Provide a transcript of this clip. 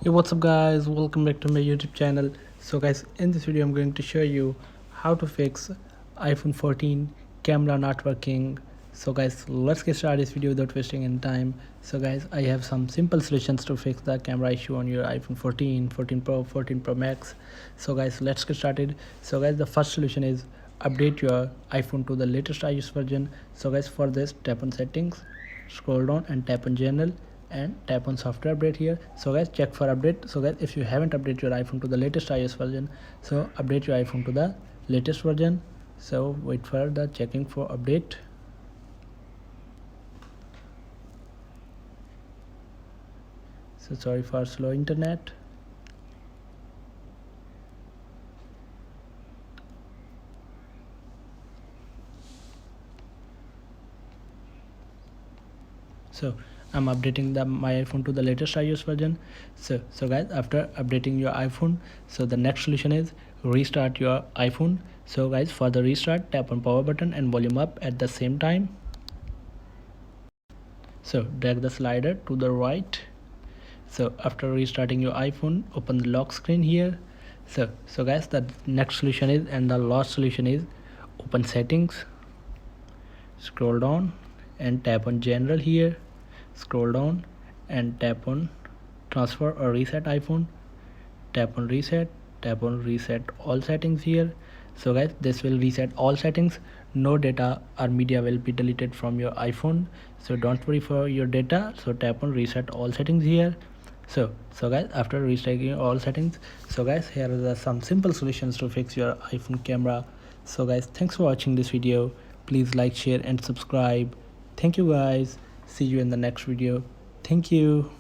Hey, what's up guys, welcome back to my YouTube channel. So guys, in this video I'm going to show you how to fix iPhone 14 camera not working. So guys, let's get started this video without wasting any time. So guys, I have some simple solutions to fix the camera issue on your iPhone 14, 14 Pro, 14 Pro Max. So guys, let's get started. So guys, the first solution is update your iPhone to the latest iOS version. So guys, for this, tap on settings, scroll down and tap on general and tap on software update here. So guys, check for update. So guys, if you haven't updated your iPhone to the latest iOS version, so update your iPhone to the latest version. So wait for the checking for update. So sorry for slow internet. So I'm updating my iPhone to the latest iOS version. So guys, after updating your iPhone, so the next solution is restart your iPhone. So guys, for the restart, tap on power button and volume up at the same time. So drag the slider to the right. So after restarting your iPhone, open the lock screen here. So guys, the next solution is, and the last solution is, open settings, scroll down and tap on general here, scroll down and tap on transfer or reset iPhone, tap on reset all settings here. So guys, this will reset all settings. No data or media will be deleted from your iPhone, so don't worry for your data. So tap on reset all settings here. So guys, after resetting all settings, so guys, here are some simple solutions to fix your iPhone camera. So guys, thanks for watching this video. Please like, share and subscribe. Thank you guys. See you in the next video. Thank you.